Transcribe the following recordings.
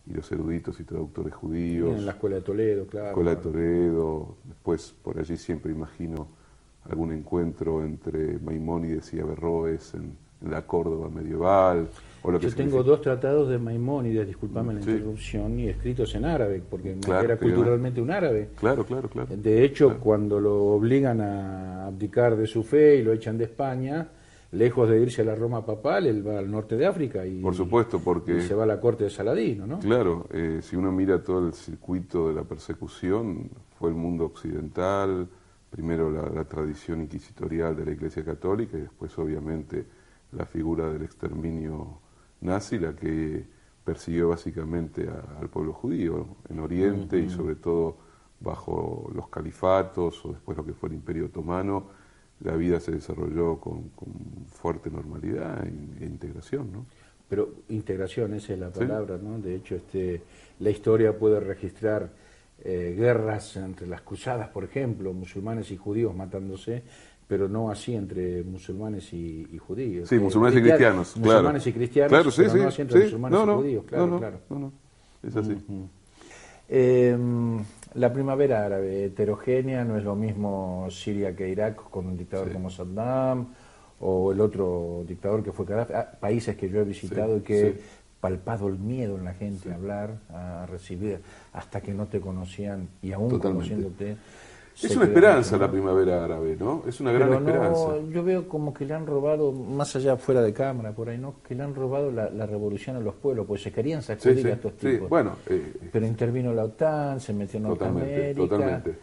y los eruditos y traductores Y judíos. en la Escuela de Toledo, claro. Escuela de Toledo, después por allí siempre imagino algún encuentro entre Maimónides y Averroes en la Córdoba medieval. O lo que Yo tengo 2 tratados de Maimónides, discúlpame la interrupción, y escritos en árabe, porque era culturalmente un árabe. Claro, claro, claro. De hecho, cuando lo obligan a abdicar de su fe y lo echan de España, lejos de irse a la Roma papal, él va al norte de África y, por supuesto, porque, y se va a la corte de Saladino, ¿no? Claro, si uno mira todo el circuito de la persecución, fue el mundo occidental, primero la tradición inquisitorial de la Iglesia Católica y después obviamente la figura del exterminio nazi, la que persiguió básicamente al pueblo judío en Oriente y sobre todo bajo los califatos o después lo que fue el Imperio Otomano. La vida se desarrolló con fuerte normalidad e integración, ¿no? Pero integración, esa es la palabra, ¿no? De hecho, la historia puede registrar guerras entre las cruzadas, por ejemplo, musulmanes y judíos matándose, pero no así entre musulmanes y judíos. Sí, musulmanes y cristianos, claro. Musulmanes y cristianos, claro, sí, pero no así entre musulmanes y judíos, claro, claro. No, es así. La primavera árabe, heterogénea, no es lo mismo Siria que Irak con un dictador como Saddam o el otro dictador que fue Gaddafi, países que yo he visitado y que he palpado el miedo en la gente a hablar, a recibir, hasta que no te conocían y aún conociéndote. Es una esperanza la primavera árabe, ¿no? Es una gran esperanza. Yo veo como que le han robado, más allá fuera de cámara, por ahí, ¿no? Que le han robado la revolución a los pueblos, pues se querían sacudir a estos tipos. Bueno, pero intervino la OTAN, se metió en Norteamérica. Totalmente.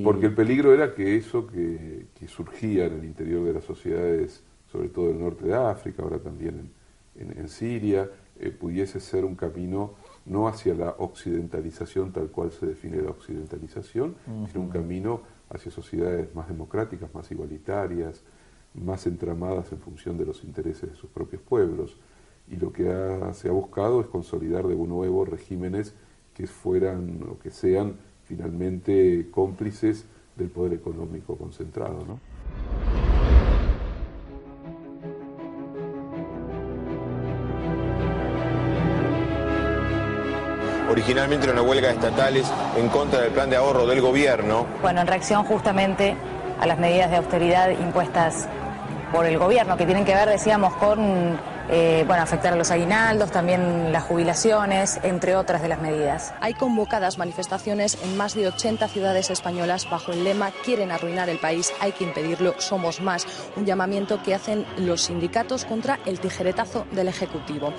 Porque el peligro era que eso que surgía en el interior de las sociedades, sobre todo del norte de África, ahora también en Siria, pudiese ser un camino no hacia la occidentalización tal cual se define la occidentalización, sino un camino hacia sociedades más democráticas, más igualitarias, más entramadas en función de los intereses de sus propios pueblos. Y lo que se ha buscado es consolidar de nuevo regímenes que fueran o que sean finalmente cómplices del poder económico concentrado, ¿no? Originalmente era una huelga de estatales en contra del plan de ahorro del gobierno. Bueno, en reacción justamente a las medidas de austeridad impuestas por el gobierno, que tienen que ver, decíamos, con afectar a los aguinaldos, también las jubilaciones, entre otras de las medidas. Hay convocadas manifestaciones en más de 80 ciudades españolas bajo el lema "Quieren arruinar el país, hay que impedirlo, somos más", un llamamiento que hacen los sindicatos contra el tijeretazo del Ejecutivo.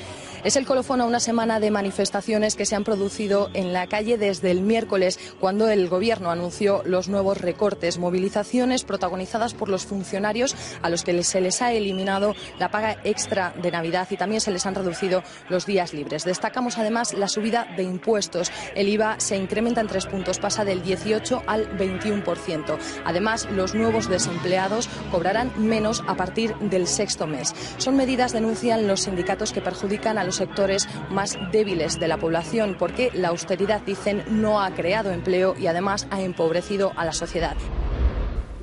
Es el colofón a una semana de manifestaciones que se han producido en la calle desde el miércoles, cuando el Gobierno anunció los nuevos recortes, movilizaciones protagonizadas por los funcionarios a los que se les ha eliminado la paga extra de Navidad y también se les han reducido los días libres. Destacamos además la subida de impuestos. El IVA se incrementa en 3 puntos, pasa del 18 al 21%. Además, los nuevos desempleados cobrarán menos a partir del 6º mes. Son medidas, denuncian los sindicatos, que perjudican a los sectores más débiles de la población, porque la austeridad, dicen, no ha creado empleo y además ha empobrecido a la sociedad.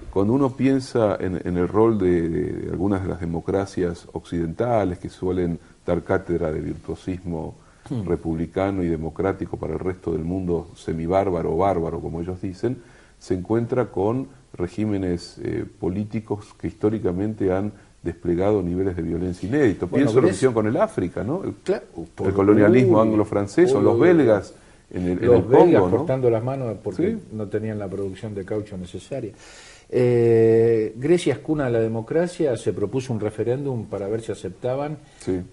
Cuando uno piensa en el rol de algunas de las democracias occidentales que suelen dar cátedra de virtuosismo republicano y democrático para el resto del mundo semibárbaro o bárbaro, como ellos dicen, se encuentra con regímenes políticos que históricamente han desplegado niveles de violencia inéditos. Pienso en lo que hicieron con el África, ¿no? El colonialismo anglo-francés, o los belgas en el Congo, belgas, ¿no? Cortando las manos porque no tenían la producción de caucho necesaria. Grecia es cuna de la democracia, se propuso un referéndum para ver si aceptaban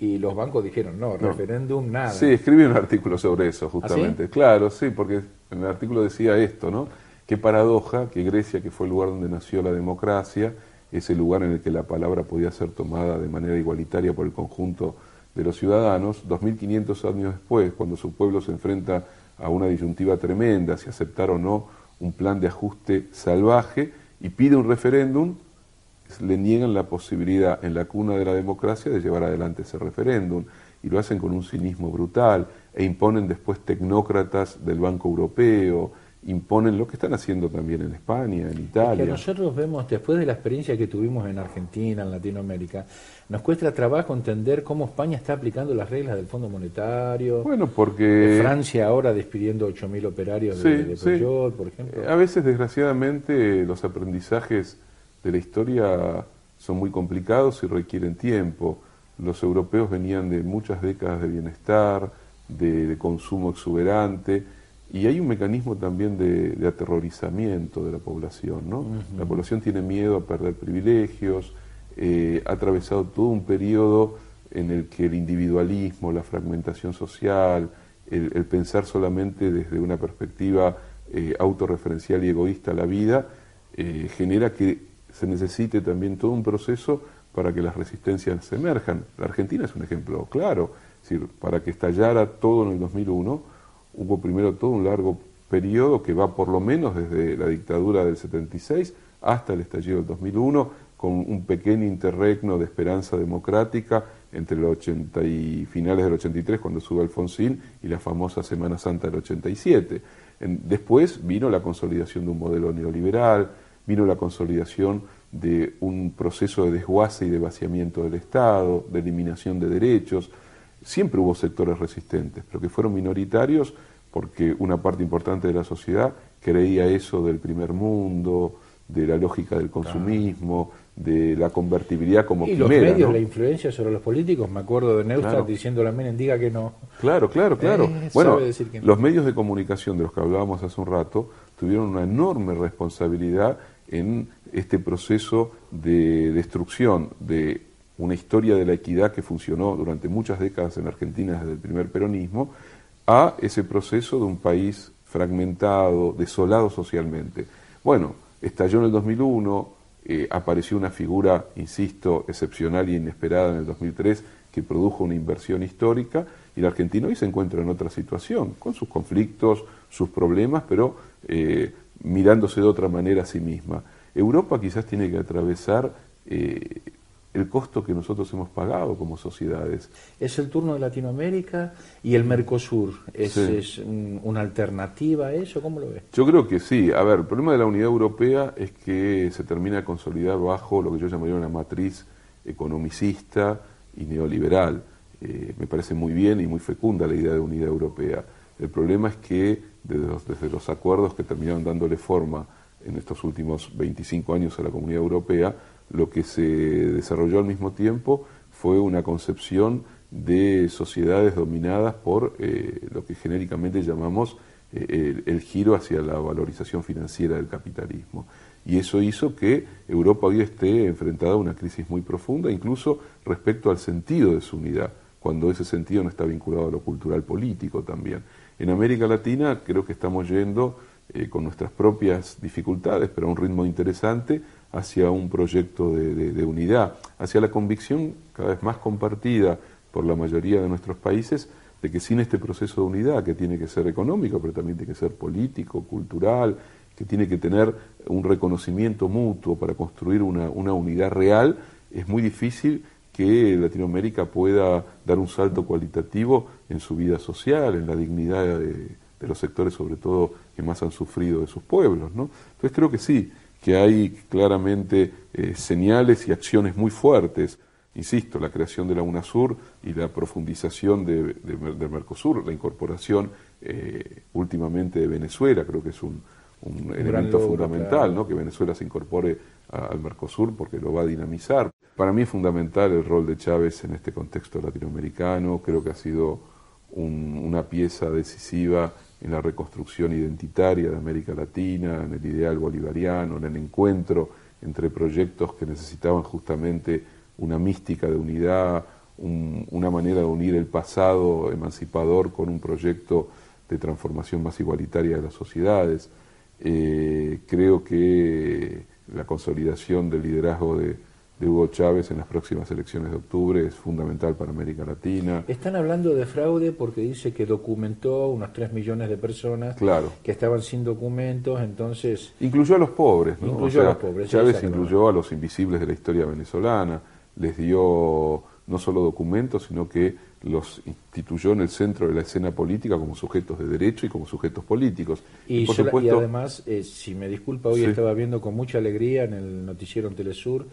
y los bancos dijeron no, referéndum nada. Sí, escribí un artículo sobre eso justamente. ¿Ah, sí? Claro, sí, porque en el artículo decía esto, ¿no? Qué paradoja que Grecia, que fue el lugar donde nació la democracia, es el lugar en el que la palabra podía ser tomada de manera igualitaria por el conjunto de los ciudadanos, 2500 años después, cuando su pueblo se enfrenta a una disyuntiva tremenda, si aceptar o no un plan de ajuste salvaje, y pide un referéndum, le niegan la posibilidad en la cuna de la democracia de llevar adelante ese referéndum, y lo hacen con un cinismo brutal, e imponen después tecnócratas del Banco Europeo imponen lo que están haciendo también en España, en Italia. Es que nosotros vemos, después de la experiencia que tuvimos en Argentina, en Latinoamérica, nos cuesta trabajo entender cómo España está aplicando las reglas del Fondo Monetario. Bueno, porque Francia ahora despidiendo 8.000 operarios de Peugeot, por ejemplo. A veces, desgraciadamente, los aprendizajes de la historia son muy complicados y requieren tiempo. Los europeos venían de muchas décadas de bienestar, de consumo exuberante, y hay un mecanismo también de aterrorizamiento de la población, ¿no? La población tiene miedo a perder privilegios, ha atravesado todo un periodo en el que el individualismo, la fragmentación social, el pensar solamente desde una perspectiva autorreferencial y egoísta a la vida, genera que se necesite también todo un proceso para que las resistencias emerjan. La Argentina es un ejemplo claro. Es decir, para que estallara todo en el 2001, hubo primero todo un largo periodo que va por lo menos desde la dictadura del 76 hasta el estallido del 2001, con un pequeño interregno de esperanza democrática entre el 80 y finales del 83, cuando sube Alfonsín, y la famosa Semana Santa del 87. Después vino la consolidación de un modelo neoliberal, vino la consolidación de un proceso de desguace y de vaciamiento del Estado, de eliminación de derechos. Siempre hubo sectores resistentes, pero que fueron minoritarios porque una parte importante de la sociedad creía eso del primer mundo, de la lógica del consumismo, de la convertibilidad como quimera. Y los medios, ¿no? La influencia sobre los políticos, me acuerdo de Neustadt diciéndole a Menem, diga que no. Claro. Bueno, que no. Los medios de comunicación de los que hablábamos hace un rato tuvieron una enorme responsabilidad en este proceso de destrucción de una historia de la equidad que funcionó durante muchas décadas en Argentina desde el primer peronismo, a ese proceso de un país fragmentado, desolado socialmente. Bueno, estalló en el 2001, apareció una figura, insisto, excepcional e inesperada en el 2003 que produjo una inversión histórica, y la Argentina hoy se encuentra en otra situación, con sus conflictos, sus problemas, pero mirándose de otra manera a sí misma. Europa quizás tiene que atravesar el costo que nosotros hemos pagado como sociedades. ¿Es el turno de Latinoamérica? ¿Y el Mercosur? ¿Es una alternativa a eso? ¿Cómo lo ves? Yo creo que sí. A ver, el problema de la unidad europea es que se termina de consolidar bajo lo que yo llamaría una matriz economicista y neoliberal. Me parece muy bien y muy fecunda la idea de unidad europea. El problema es que desde los acuerdos que terminaron dándole forma en estos últimos 25 años a la Comunidad Europea, lo que se desarrolló al mismo tiempo fue una concepción de sociedades dominadas por lo que genéricamente llamamos el giro hacia la valorización financiera del capitalismo. Y eso hizo que Europa hoy esté enfrentada a una crisis muy profunda, incluso respecto al sentido de su unidad, cuando ese sentido no está vinculado a lo cultural político también. En América Latina creo que estamos yendo con nuestras propias dificultades, pero a un ritmo interesante, hacia un proyecto de unidad, hacia la convicción cada vez más compartida por la mayoría de nuestros países de que sin este proceso de unidad, que tiene que ser económico, pero también tiene que ser político, cultural, que tiene que tener un reconocimiento mutuo para construir una unidad real, es muy difícil que Latinoamérica pueda dar un salto cualitativo en su vida social, en la dignidad de los sectores, sobre todo, que más han sufrido de sus pueblos, ¿no? Entonces creo que sí, que hay claramente señales y acciones muy fuertes. Insisto, la creación de la UNASUR y la profundización del Mercosur, la incorporación últimamente de Venezuela, creo que es un elemento fundamental, claro, ¿no? Que Venezuela se incorpore al Mercosur porque lo va a dinamizar. Para mí es fundamental el rol de Chávez en este contexto latinoamericano, creo que ha sido una pieza decisiva en la reconstrucción identitaria de América Latina, en el ideal bolivariano, en el encuentro entre proyectos que necesitaban justamente una mística de unidad, una manera de unir el pasado emancipador con un proyecto de transformación más igualitaria de las sociedades. Creo que la consolidación del liderazgo de Hugo Chávez en las próximas elecciones de octubre es fundamental para América Latina. Están hablando de fraude porque dice que documentó unos 3 millones de personas, claro, que estaban sin documentos, entonces... Incluyó a los pobres, ¿no? Incluyó a los pobres. Chávez incluyó a los invisibles de la historia venezolana, les dio no solo documentos, sino que los instituyó en el centro de la escena política como sujetos de derecho y como sujetos políticos. Y además, si me disculpa, hoy estaba viendo con mucha alegría en el noticiero en Telesur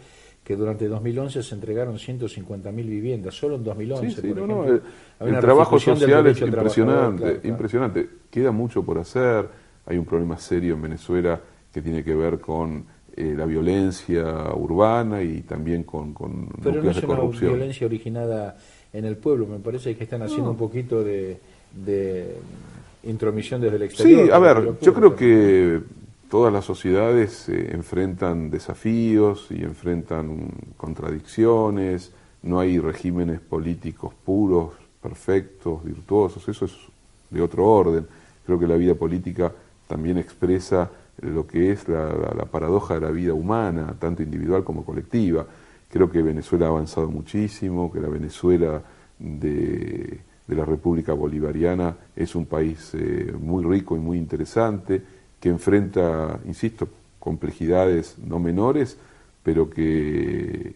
que durante 2011 se entregaron 150.000 viviendas, solo en 2011. Por ejemplo, el trabajo social es impresionante, impresionante. Queda mucho por hacer, hay un problema serio en Venezuela que tiene que ver con la violencia urbana y también con núcleos de corrupción. Pero no es una violencia originada en el pueblo, me parece que están haciendo un poquito de intromisión desde el exterior. Sí, a ver, yo creo que todas las sociedades enfrentan desafíos y enfrentan contradicciones, no hay regímenes políticos puros, perfectos, virtuosos, eso es de otro orden. Creo que la vida política también expresa lo que es la paradoja de la vida humana, tanto individual como colectiva. Creo que Venezuela ha avanzado muchísimo, que la Venezuela de la República Bolivariana es un país muy rico y muy interesante, que enfrenta, insisto, complejidades no menores, pero que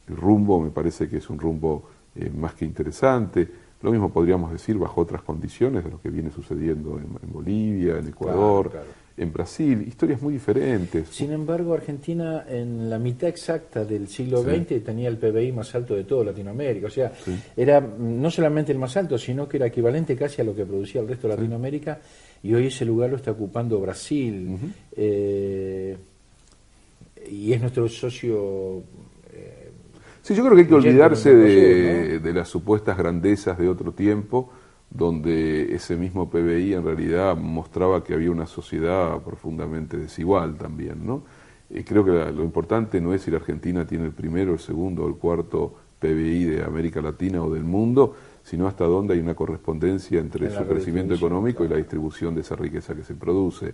el rumbo me parece que es un rumbo más que interesante. Lo mismo podríamos decir bajo otras condiciones de lo que viene sucediendo en Bolivia, en Ecuador, en Brasil, historias muy diferentes. Sin embargo, Argentina en la mitad exacta del siglo XX tenía el PBI más alto de toda Latinoamérica, o sea, era no solamente el más alto, sino que era equivalente casi a lo que producía el resto de Latinoamérica, y hoy ese lugar lo está ocupando Brasil, y es nuestro socio. Sí, yo creo que hay que olvidarse de las supuestas grandezas de otro tiempo, donde ese mismo PBI en realidad mostraba que había una sociedad profundamente desigual también, ¿no? Creo que lo importante no es si la Argentina tiene el primero, el segundo o el cuarto PBI de América Latina o del mundo, sino hasta dónde hay una correspondencia entre su crecimiento económico y la distribución de esa riqueza que se produce.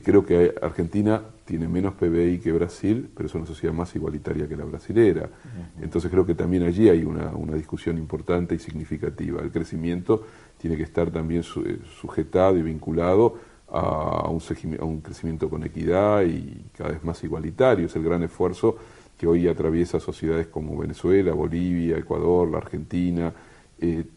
Creo que Argentina tiene menos PBI que Brasil, pero es una sociedad más igualitaria que la brasilera. Entonces creo que también allí hay una discusión importante y significativa. El crecimiento tiene que estar también sujetado y vinculado a un crecimiento con equidad y cada vez más igualitario. Es el gran esfuerzo que hoy atraviesa sociedades como Venezuela, Bolivia, Ecuador, la Argentina,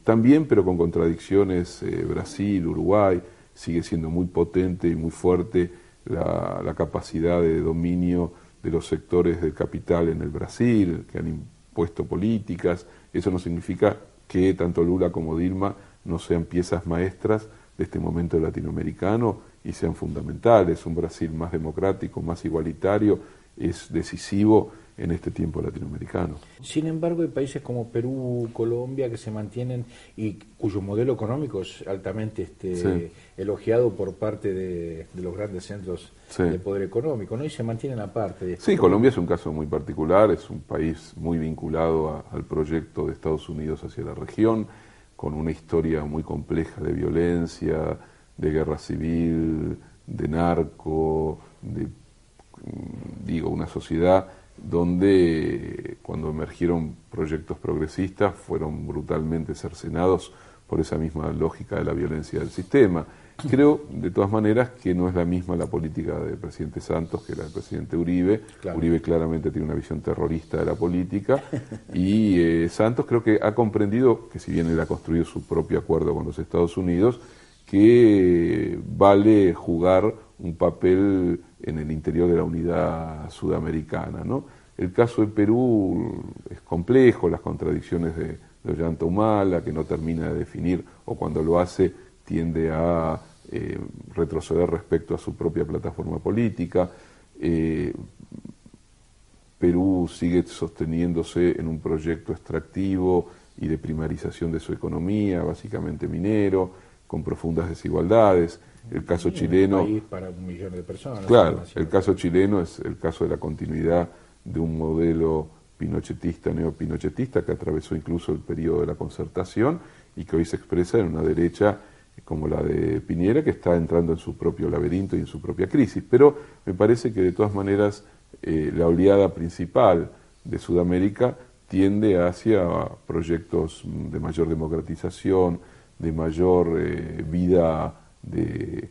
también, pero con contradicciones, Brasil, Uruguay. Sigue siendo muy potente y muy fuerte la capacidad de dominio de los sectores del capital en el Brasil, que han impuesto políticas. Eso no significa que tanto Lula como Dilma no sean piezas maestras de este momento latinoamericano y sean fundamentales. Un Brasil más democrático, más igualitario, es decisivo en este tiempo latinoamericano. Sin embargo, hay países como Perú, Colombia, que se mantienen y cuyo modelo económico es altamente elogiado por parte de los grandes centros de poder económico, ¿no? Y se mantienen aparte. Sí, Colombia es un caso muy particular, es un país muy vinculado al proyecto de Estados Unidos hacia la región, con una historia muy compleja de violencia, de guerra civil, de narco, una sociedad donde cuando emergieron proyectos progresistas fueron brutalmente cercenados por esa misma lógica de la violencia del sistema. Creo, de todas maneras, que no es la misma la política del presidente Santos que la del presidente Uribe. Uribe claramente tiene una visión terrorista de la política y Santos creo que ha comprendido que, si bien él ha construido su propio acuerdo con los Estados Unidos, que vale jugar un papel en el interior de la unidad sudamericana, ¿no? El caso de Perú es complejo, las contradicciones de Ollanta Humala, que no termina de definir, o cuando lo hace tiende a retroceder respecto a su propia plataforma política. Perú sigue sosteniéndose en un proyecto extractivo y de primarización de su economía, básicamente minero, con profundas desigualdades. El caso chileno... Un país para 1 millón de personas. Claro, el caso chileno es el caso de la continuidad de un modelo pinochetista, neopinochetista, que atravesó incluso el periodo de la Concertación y que hoy se expresa en una derecha como la de Piñera, que está entrando en su propio laberinto y en su propia crisis. Pero me parece que de todas maneras la oleada principal de Sudamérica tiende hacia proyectos de mayor democratización, de mayor vida de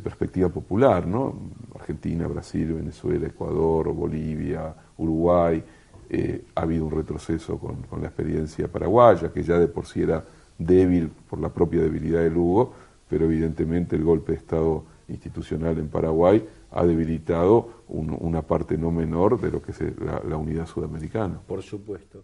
perspectiva popular, ¿no? Argentina, Brasil, Venezuela, Ecuador, Bolivia, Uruguay, ha habido un retroceso con la experiencia paraguaya, que ya de por sí era débil por la propia debilidad de Lugo, pero evidentemente el golpe de Estado institucional en Paraguay ha debilitado una parte no menor de lo que es la unidad sudamericana. Por supuesto.